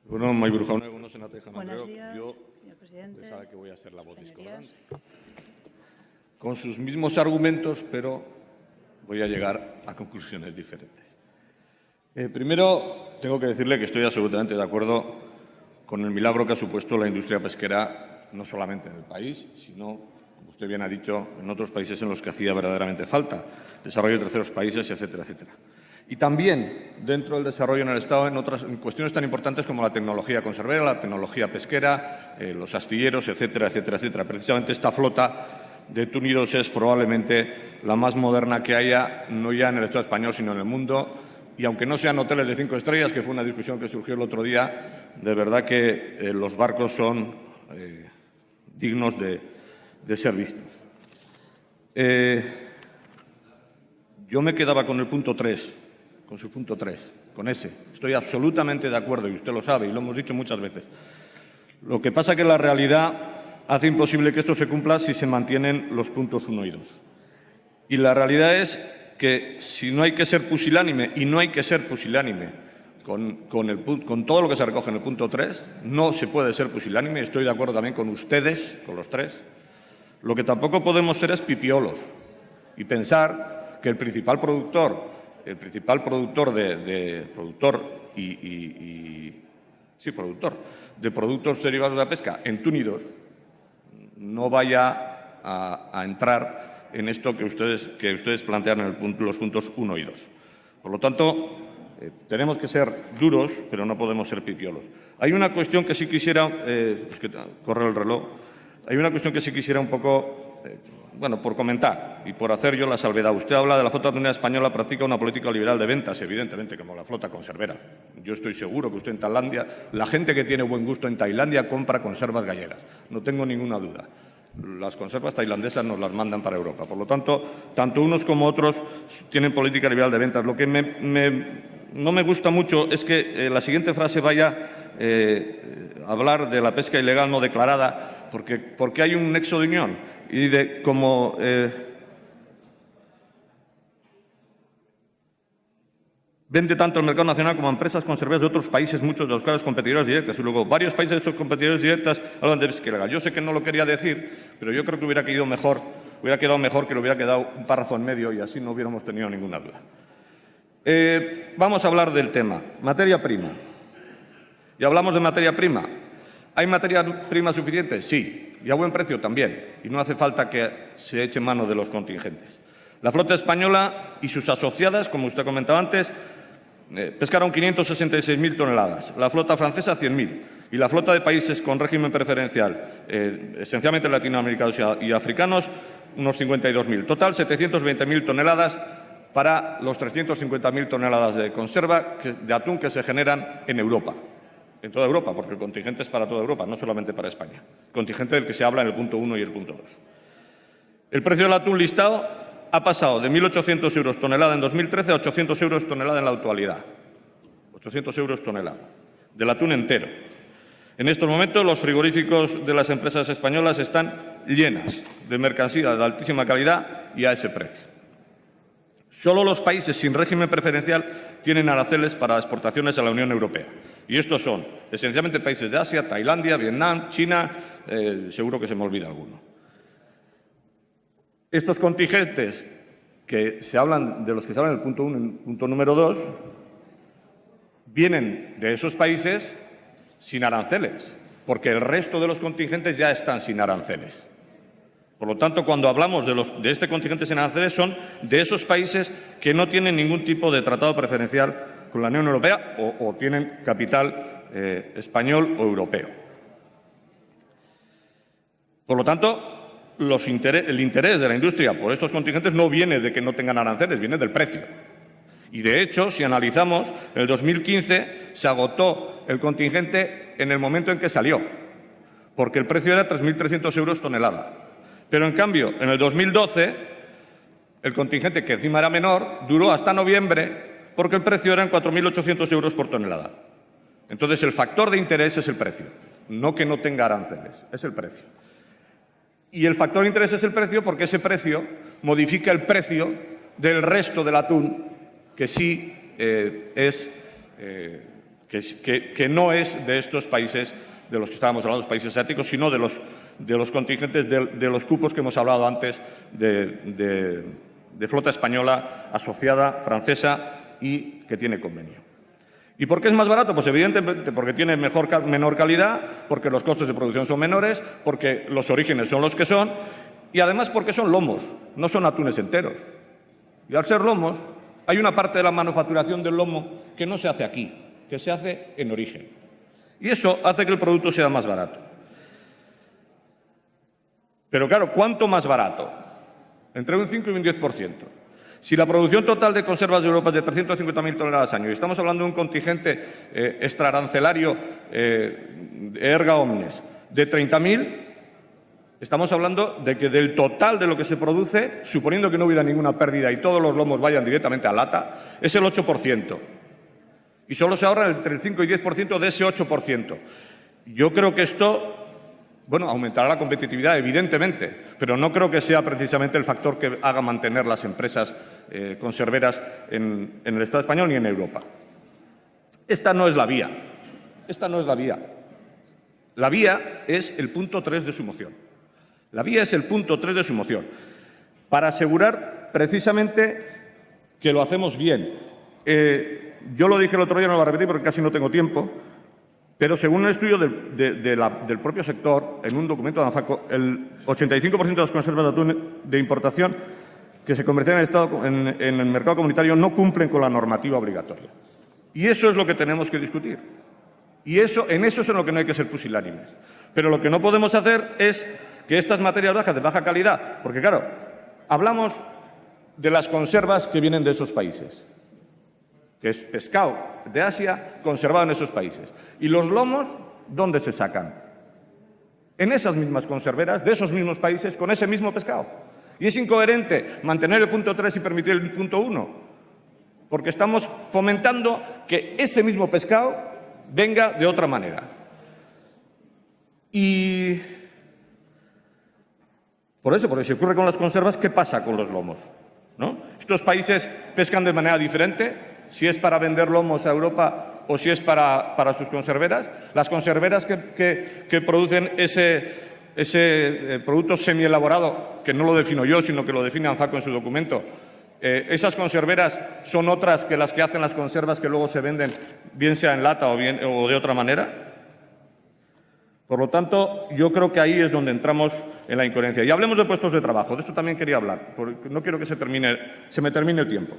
Bueno, Mahaiburu Jauna, egunon senatari jaun Buenos Andreok. días, Yo, señor presidente. usted sabe que voy a ser la voz Señorías. discordante. Con sus mismos argumentos, pero voy a llegar a conclusiones diferentes. Primero, tengo que decirle que estoy absolutamente de acuerdo con el milagro que ha supuesto la industria pesquera, no solamente en el país, sino, como usted bien ha dicho, en otros países en los que hacía verdaderamente falta, desarrollo de terceros países, etcétera, etcétera. Y también dentro del desarrollo en el Estado en cuestiones tan importantes como la tecnología conservera, la tecnología pesquera, los astilleros, etcétera, etcétera, etcétera. Precisamente esta flota de túnidos es probablemente la más moderna que haya, no ya en el Estado español, sino en el mundo. Y aunque no sean hoteles de 5 estrellas, que fue una discusión que surgió el otro día, de verdad que los barcos son dignos de ser vistos. Yo me quedaba con el punto 3, con su punto 3, con ese. Estoy absolutamente de acuerdo, y usted lo sabe, y lo hemos dicho muchas veces. Lo que pasa es que la realidad hace imposible que esto se cumpla si se mantienen los puntos 1 y 2. Y la realidad es que si no hay que ser pusilánime, y no hay que ser pusilánime con todo lo que se recoge en el punto 3, no se puede ser pusilánime, estoy de acuerdo también con ustedes, con los tres. Lo que tampoco podemos ser es pipiolos y pensar que el principal productor de productos derivados de la pesca en túnidos no vaya a entrar en esto que ustedes plantean en los puntos 1 y 2. Por lo tanto, tenemos que ser duros, pero no podemos ser pipiolos. Hay una cuestión que sí quisiera, es que corre el reloj, hay una cuestión que sí quisiera un poco, bueno, por comentar y por hacer yo la salvedad. Usted habla de la flota atunera española practica una política liberal de ventas, evidentemente, como la flota conservera. Yo estoy seguro que usted en Tailandia, la gente que tiene buen gusto en Tailandia compra conservas gallegas. No tengo ninguna duda. Las conservas tailandesas nos las mandan para Europa. Por lo tanto, tanto unos como otros tienen política liberal de ventas. Lo que no me gusta mucho es que la siguiente frase vaya a hablar de la pesca ilegal no declarada, porque hay un nexo de unión y de como vende tanto el mercado nacional como a empresas conserveras de otros países, muchos de los cuales competidores directos. Y luego, varios países de estos competidores directos hablan de pesca ilegal. Yo sé que no lo quería decir, pero yo creo que hubiera quedado mejor que le hubiera quedado un párrafo en medio y así no hubiéramos tenido ninguna duda. Vamos a hablar del tema. Materia prima. Y hablamos de materia prima. ¿Hay materia prima suficiente? Sí. Y a buen precio también. Y no hace falta que se eche mano de los contingentes. La flota española y sus asociadas, como usted comentaba antes, pescaron 566.000 toneladas, la flota francesa 100.000 y la flota de países con régimen preferencial, esencialmente latinoamericanos y africanos, unos 52.000. Total, 720.000 toneladas para los 350.000 toneladas de conserva de atún que se generan en Europa. En toda Europa, porque el contingente es para toda Europa, no solamente para España. El contingente del que se habla en el punto 1 y el punto 2. El precio del atún listado ha pasado de 1.800 euros tonelada en 2013 a 800 euros tonelada en la actualidad. 800 euros tonelada, del atún entero. En estos momentos, los frigoríficos de las empresas españolas están llenas de mercancía de altísima calidad y a ese precio. Solo los países sin régimen preferencial tienen aranceles para exportaciones a la Unión Europea. Y estos son esencialmente países de Asia, Tailandia, Vietnam, China, seguro que se me olvida alguno. Estos contingentes de los que se habla en el punto 1 y el punto número 2 vienen de esos países sin aranceles, porque el resto de los contingentes ya están sin aranceles. Por lo tanto, cuando hablamos de este contingente sin aranceles, son de esos países que no tienen ningún tipo de tratado preferencial con la Unión Europea o tienen capital español o europeo. Por lo tanto, el interés de la industria por estos contingentes no viene de que no tengan aranceles, viene del precio. Y, de hecho, si analizamos, en el 2015 se agotó el contingente en el momento en que salió, porque el precio era 3.300 euros tonelada. Pero, en cambio, en el 2012, el contingente, que encima era menor, duró hasta noviembre, porque el precio era en 4.800 euros por tonelada. Entonces, el factor de interés es el precio, no que no tenga aranceles, es el precio. Y el factor de interés es el precio porque ese precio modifica el precio del resto del atún, que sí es que no es de estos países de los que estábamos hablando, los países asiáticos, sino de los contingentes, de los cupos que hemos hablado antes de flota española, asociada, francesa y que tiene convenio. ¿Y por qué es más barato? Pues evidentemente porque tiene menor calidad, porque los costes de producción son menores, porque los orígenes son los que son y además porque son lomos, no son atunes enteros. Y al ser lomos, hay una parte de la manufacturación del lomo que no se hace aquí, que se hace en origen. Y eso hace que el producto sea más barato. Pero claro, ¿cuánto más barato? Entre un 5 y un 10%. Si la producción total de conservas de Europa es de 350.000 toneladas al año y estamos hablando de un contingente extraarancelario erga omnes de 30.000, estamos hablando de que del total de lo que se produce, suponiendo que no hubiera ninguna pérdida y todos los lomos vayan directamente a lata, es el 8%. Y solo se ahorra entre el 5 y 10% de ese 8%. Yo creo que esto, bueno, aumentará la competitividad, evidentemente, pero no creo que sea precisamente el factor que haga mantener las empresas conserveras en el Estado español ni en Europa. Esta no es la vía. Esta no es la vía. La vía es el punto 3 de su moción. La vía es el punto 3 de su moción. Para asegurar precisamente que lo hacemos bien. Yo lo dije el otro día, no lo voy a repetir porque casi no tengo tiempo. Pero según un estudio del propio sector, en un documento de ANFACO, el 85% de las conservas de atún de importación que se comercializan en el mercado comunitario no cumplen con la normativa obligatoria. Y eso es lo que tenemos que discutir. Y en eso es en lo que no hay que ser pusilánimes. Pero lo que no podemos hacer es que estas materias bajas de baja calidad, porque claro, hablamos de las conservas que vienen de esos países, que es pescado de Asia conservado en esos países. ¿Y los lomos dónde se sacan? En esas mismas conserveras, de esos mismos países, con ese mismo pescado. Y es incoherente mantener el punto 3 y permitir el punto 1, porque estamos fomentando que ese mismo pescado venga de otra manera. Y por eso, porque si ocurre con las conservas, ¿qué pasa con los lomos? ¿No? Estos países pescan de manera diferente, si es para vender lomos a Europa o si es para sus conserveras. Las conserveras que producen ese producto semielaborado, que no lo defino yo, sino que lo define ANFACO en su documento, esas conserveras son otras que las que hacen las conservas que luego se venden, bien sea en lata o de otra manera. Por lo tanto, yo creo que ahí es donde entramos en la incoherencia. Y hablemos de puestos de trabajo. De eso también quería hablar, porque no quiero que se me termine el tiempo.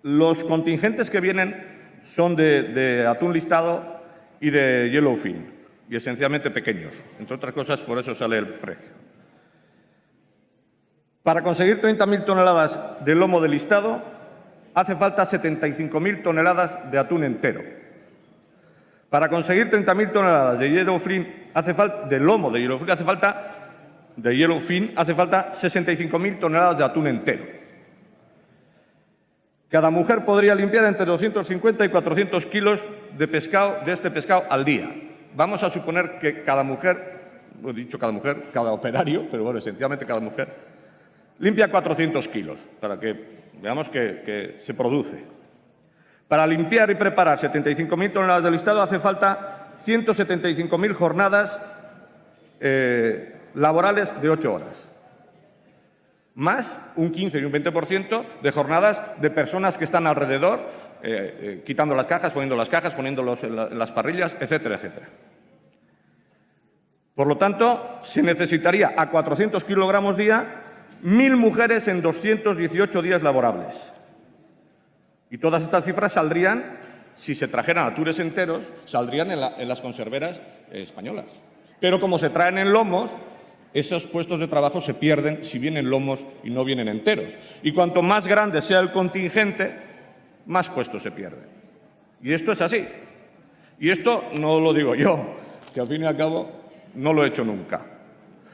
Los contingentes que vienen son de atún listado y de yellowfin, y esencialmente pequeños. Entre otras cosas, por eso sale el precio. Para conseguir 30.000 toneladas de lomo de listado, hace falta 75.000 toneladas de atún entero. Para conseguir 30.000 toneladas de yellowfin, de lomo de yellowfin, hace falta 65.000 toneladas de atún entero. Cada mujer podría limpiar entre 250 y 400 kilos de este pescado al día. Vamos a suponer que cada mujer, he dicho cada mujer, cada operario, pero bueno, esencialmente cada mujer, limpia 400 kilos, para que veamos que se produce. Para limpiar y preparar 75.000 toneladas de listado hace falta 175.000 jornadas laborales de 8 horas. Más un 15 y un 20% de jornadas de personas que están alrededor, quitando las cajas, poniéndolos en las parrillas, etcétera, etcétera. Por lo tanto, se necesitaría a 400 kilogramos día 1.000 mujeres en 218 días laborables. Y todas estas cifras saldrían, si se trajeran atunes enteros, saldrían en las conserveras españolas. Pero como se traen en lomos, esos puestos de trabajo se pierden si vienen lomos y no vienen enteros. Y cuanto más grande sea el contingente, más puestos se pierden. Y esto es así. Y esto no lo digo yo, que al fin y al cabo no lo he hecho nunca.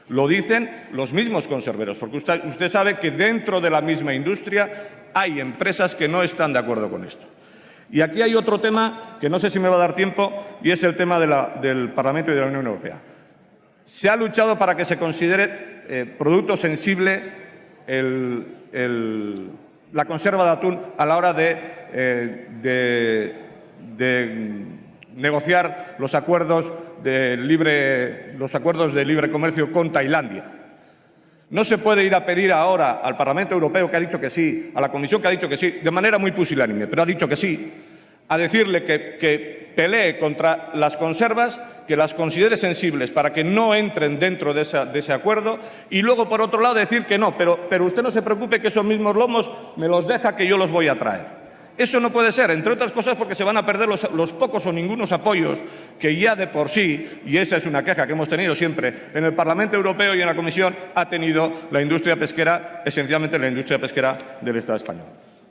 Lo dicen los mismos conserveros, porque usted sabe que dentro de la misma industria hay empresas que no están de acuerdo con esto. Y aquí hay otro tema que no sé si me va a dar tiempo, y es el tema del Parlamento y de la Unión Europea. Se ha luchado para que se considere producto sensible el la conserva de atún a la hora de negociar los acuerdos de libre comercio con Tailandia. No se puede ir a pedir ahora al Parlamento Europeo, que ha dicho que sí, a la Comisión, que ha dicho que sí, de manera muy pusilánime, pero ha dicho que sí, a decirle que pelee contra las conservas, que las considere sensibles para que no entren dentro de ese acuerdo, y luego, por otro lado, decir que no, pero usted no se preocupe, que esos mismos lomos me los deja, que yo los voy a traer. Eso no puede ser, entre otras cosas porque se van a perder los pocos o ningunos apoyos que ya de por sí, y esa es una queja que hemos tenido siempre en el Parlamento Europeo y en la Comisión, ha tenido la industria pesquera, esencialmente la industria pesquera del Estado español.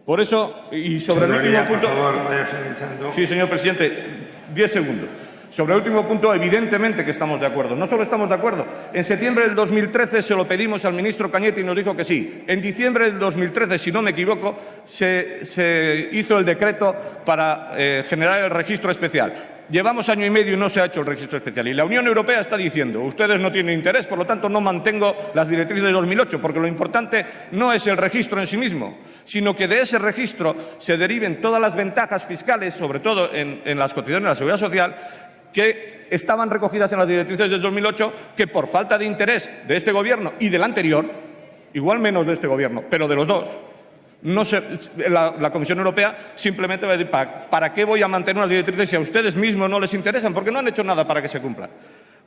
Por eso, y sobre el último punto... Por favor, vaya finalizando. Sí, señor presidente, 10 segundos. Sobre el último punto, evidentemente que estamos de acuerdo. No solo estamos de acuerdo. En septiembre del 2013 se lo pedimos al ministro Cañete y nos dijo que sí. En diciembre del 2013, si no me equivoco, se hizo el decreto para generar el registro especial. Llevamos año y medio y no se ha hecho el registro especial. Y la Unión Europea está diciendo, ustedes no tienen interés, por lo tanto no mantengo las directrices de 2008, porque lo importante no es el registro en sí mismo, sino que de ese registro se deriven todas las ventajas fiscales, sobre todo en las cotizaciones de la Seguridad Social, que estaban recogidas en las directrices del 2008, que por falta de interés de este Gobierno y del anterior, igual menos de este Gobierno, pero de los dos, la Comisión Europea simplemente va a decir, ¿para qué voy a mantener unas directrices si a ustedes mismos no les interesan? Porque no han hecho nada para que se cumplan.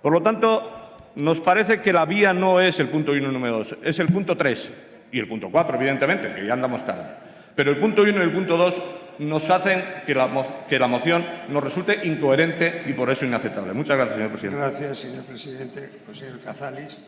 Por lo tanto, nos parece que la vía no es el punto 1 y número 2, es el punto 3 y el punto 4, evidentemente, que ya andamos tarde. Pero el punto 1 y el punto 2 nos hacen que la moción nos resulte incoherente y por eso inaceptable. Muchas gracias, señor presidente. Gracias, señor presidente. Señor Cazalis.